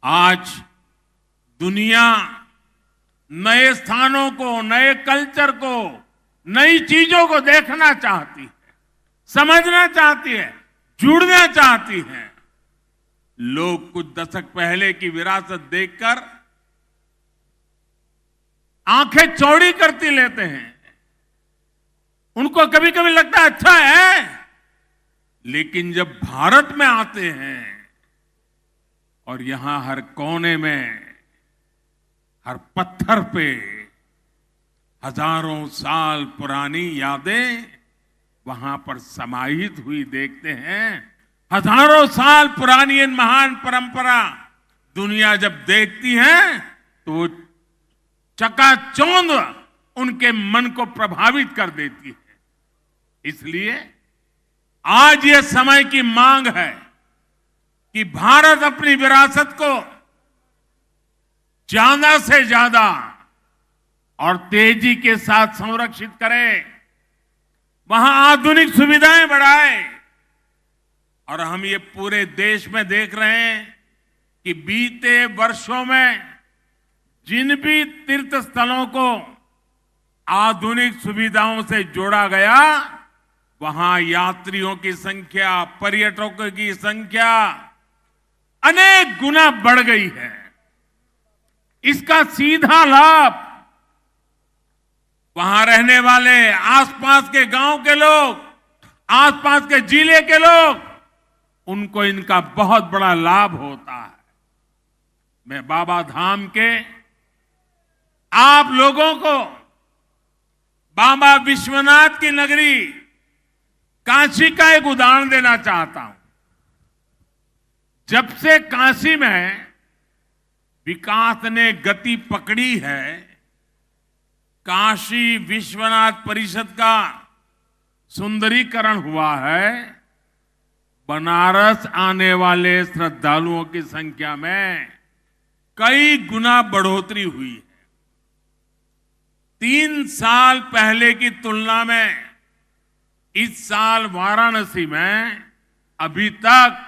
आज दुनिया नए स्थानों को, नए कल्चर को, नई चीजों को देखना चाहती है, समझना चाहती है, जुड़ना चाहती है। लोग कुछ दशक पहले की विरासत देखकर आंखें चौड़ी करती लेते हैं। उनको कभी कभी लगता है अच्छा है, लेकिन जब भारत में आते हैं और यहां हर कोने में, हर पत्थर पे हजारों साल पुरानी यादें वहां पर समाहित हुई देखते हैं। हजारों साल पुरानी इन महान परंपरा दुनिया जब देखती है तो वो चकाचौंध उनके मन को प्रभावित कर देती है। इसलिए आज ये समय की मांग है कि भारत अपनी विरासत को ज्यादा से ज्यादा और तेजी के साथ संरक्षित करे, वहां आधुनिक सुविधाएं बढ़ाए। और हम ये पूरे देश में देख रहे हैं कि बीते वर्षों में जिन भी तीर्थ स्थलों को आधुनिक सुविधाओं से जोड़ा गया, वहां यात्रियों की संख्या, पर्यटकों की संख्या अनेक गुना बढ़ गई है। इसका सीधा लाभ वहां रहने वाले आसपास के गांव के लोग, आसपास के जिले के लोग, उनको इनका बहुत बड़ा लाभ होता है। मैं बाबा धाम के आप लोगों को बाबा विश्वनाथ की नगरी काशी का एक उदाहरण देना चाहता हूं। जब से काशी में विकास ने गति पकड़ी है, काशी विश्वनाथ परिषद का सुंदरीकरण हुआ है, बनारस आने वाले श्रद्धालुओं की संख्या में कई गुना बढ़ोतरी हुई है। 3 साल पहले की तुलना में इस साल वाराणसी में अभी तक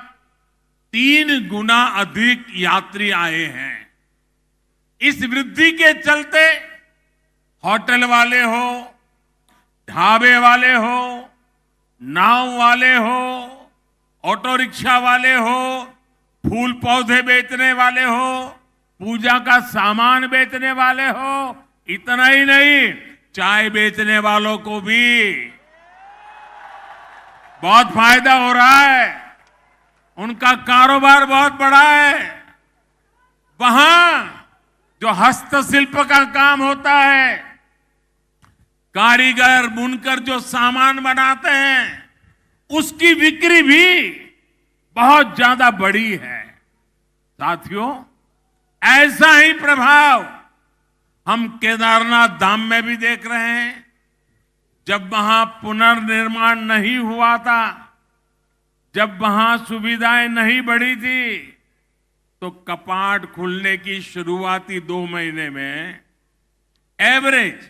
3 गुना अधिक यात्री आए हैं। इस वृद्धि के चलते होटल वाले हो, ढाबे वाले हो, नाव वाले हो, ऑटो रिक्शा वाले हो, फूल पौधे बेचने वाले हो, पूजा का सामान बेचने वाले हो, इतना ही नहीं, चाय बेचने वालों को भी बहुत फायदा हो रहा है। उनका कारोबार बहुत बड़ा है। वहां जो हस्तशिल्प का काम होता है, कारीगर बुनकर जो सामान बनाते हैं, उसकी बिक्री भी बहुत ज्यादा बढ़ी है। साथियों, ऐसा ही प्रभाव हम केदारनाथ धाम में भी देख रहे हैं। जब वहां पुनर्निर्माण नहीं हुआ था, जब वहां सुविधाएं नहीं बढ़ी थी, तो कपाट खुलने की शुरुआती 2 महीने में एवरेज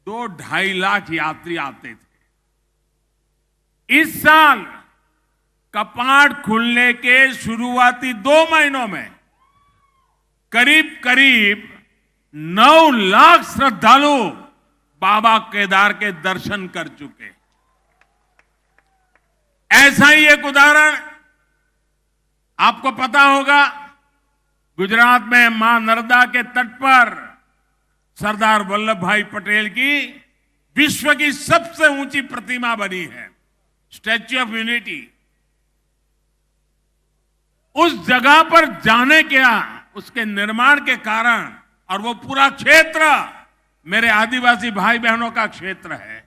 2-2.5 लाख यात्री आते थे। इस साल कपाट खुलने के शुरुआती 2 महीनों में करीब करीब 9 लाख श्रद्धालु बाबा केदार के दर्शन कर चुके। ऐसा ही एक उदाहरण आपको पता होगा, गुजरात में मां नर्मदा के तट पर सरदार वल्लभ भाई पटेल की विश्व की सबसे ऊंची प्रतिमा बनी है, स्टैच्यू ऑफ यूनिटी। उस जगह पर जाने के, उसके निर्माण के कारण, और वो पूरा क्षेत्र मेरे आदिवासी भाई बहनों का क्षेत्र है,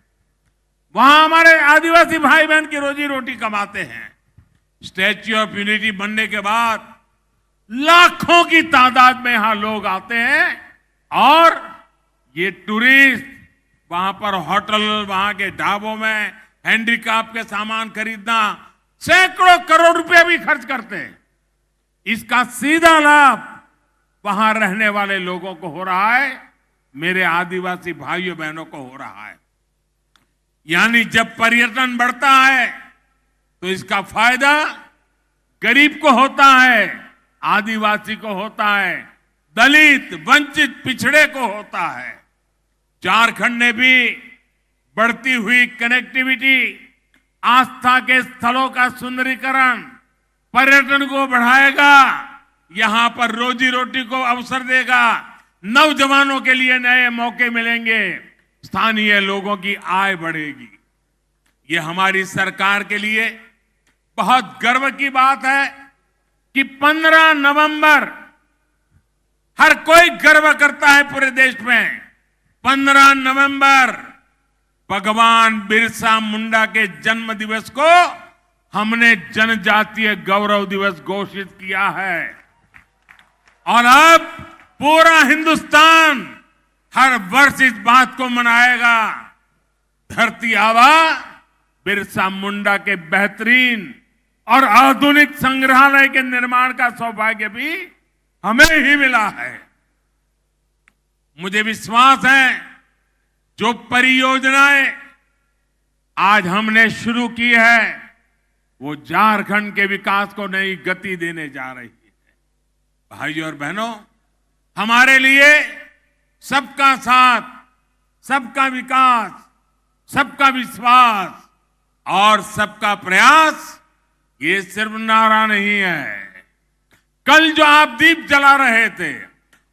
वहां हमारे आदिवासी भाई बहन की रोजी रोटी कमाते हैं। स्टैच्यू ऑफ यूनिटी बनने के बाद लाखों की तादाद में यहां लोग आते हैं, और ये टूरिस्ट वहां पर होटल, वहां के ढाबों में हैंडीक्राफ्ट के सामान खरीदना, सैकड़ों करोड़ रुपए भी खर्च करते हैं। इसका सीधा लाभ वहां रहने वाले लोगों को हो रहा है, मेरे आदिवासी भाइयों बहनों को हो रहा है। यानी जब पर्यटन बढ़ता है तो इसका फायदा गरीब को होता है, आदिवासी को होता है, दलित, वंचित, पिछड़े को होता है। झारखंड ने भी बढ़ती हुई कनेक्टिविटी, आस्था के स्थलों का सुंदरीकरण, पर्यटन को बढ़ाएगा, यहां पर रोजी रोटी को अवसर देगा, नौजवानों के लिए नए मौके मिलेंगे, स्थानीय लोगों की आय बढ़ेगी। ये हमारी सरकार के लिए बहुत गर्व की बात है कि 15 नवंबर हर कोई गर्व करता है पूरे देश में। 15 नवंबर भगवान बिरसा मुंडा के जन्म दिवस को हमने जनजातीय गौरव दिवस घोषित किया है और अब पूरा हिंदुस्तान हर वर्ष इस बात को मनाएगा। धरती आबा बिरसा मुंडा के बेहतरीन और आधुनिक संग्रहालय के निर्माण का सौभाग्य भी हमें ही मिला है। मुझे विश्वास है जो परियोजनाएं आज हमने शुरू की है वो झारखंड के विकास को नई गति देने जा रही है। भाइयों और बहनों, हमारे लिए सबका साथ, सबका विकास, सबका विश्वास और सबका प्रयास ये सिर्फ नारा नहीं है। कल जो आप दीप जला रहे थे,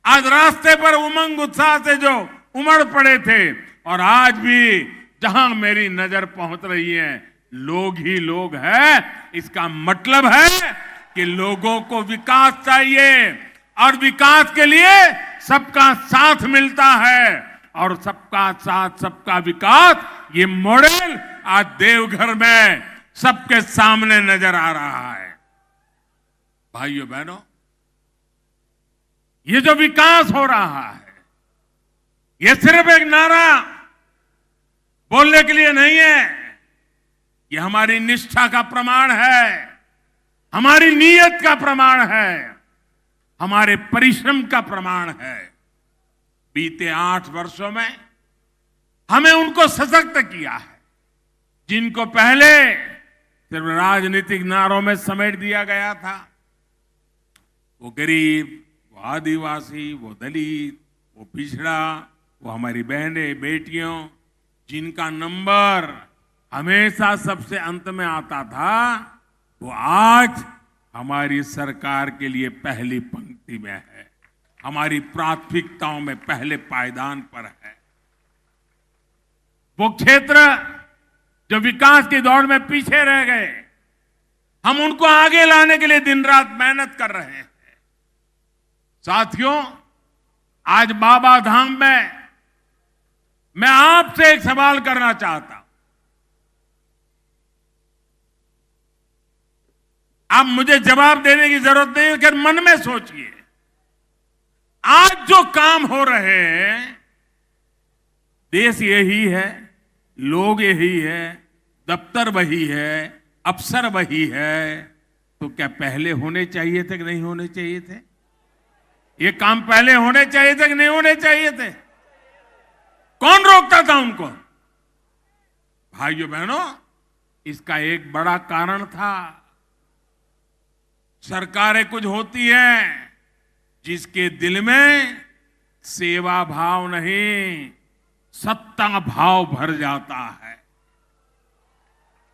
आज रास्ते पर उमंग उत्साह से जो उमड़ पड़े थे, और आज भी जहां मेरी नजर पहुंच रही है लोग ही लोग हैं, इसका मतलब है कि लोगों को विकास चाहिए और विकास के लिए सबका साथ मिलता है और सबका साथ सबका विकास ये मॉडल आज देवघर में सबके सामने नजर आ रहा है। भाइयों बहनों, ये जो विकास हो रहा है ये सिर्फ एक नारा बोलने के लिए नहीं है, ये हमारी निष्ठा का प्रमाण है, हमारी नीयत का प्रमाण है, हमारे परिश्रम का प्रमाण है। बीते 8 वर्षों में हमें उनको सशक्त किया है जिनको पहले सिर्फ राजनीतिक नारों में समेट दिया गया था। वो गरीब, वो आदिवासी, वो दलित, वो पिछड़ा, वो हमारी बहनें, बेटियों, जिनका नंबर हमेशा सबसे अंत में आता था, वो आज हमारी सरकार के लिए पहली पंक्ति में है, हमारी प्राथमिकताओं में पहले पायदान पर है। वो क्षेत्र जो विकास की दौड़ में पीछे रह गए, हम उनको आगे लाने के लिए दिन रात मेहनत कर रहे हैं। साथियों, आज बाबा धाम में मैं आपसे एक सवाल करना चाहता हूं। आप मुझे जवाब देने की जरूरत नहीं है, कि मन में सोचिए। आज जो काम हो रहे हैं, देश यही है, लोग यही है, दफ्तर वही है, अफसर वही है, तो क्या पहले होने चाहिए थे कि नहीं होने चाहिए थे? ये काम पहले होने चाहिए थे कि नहीं होने चाहिए थे? कौन रोकता था उनको? भाइयों बहनों, इसका एक बड़ा कारण था। सरकारें कुछ होती हैं जिसके दिल में सेवा भाव नहीं, सत्ता भाव भर जाता है।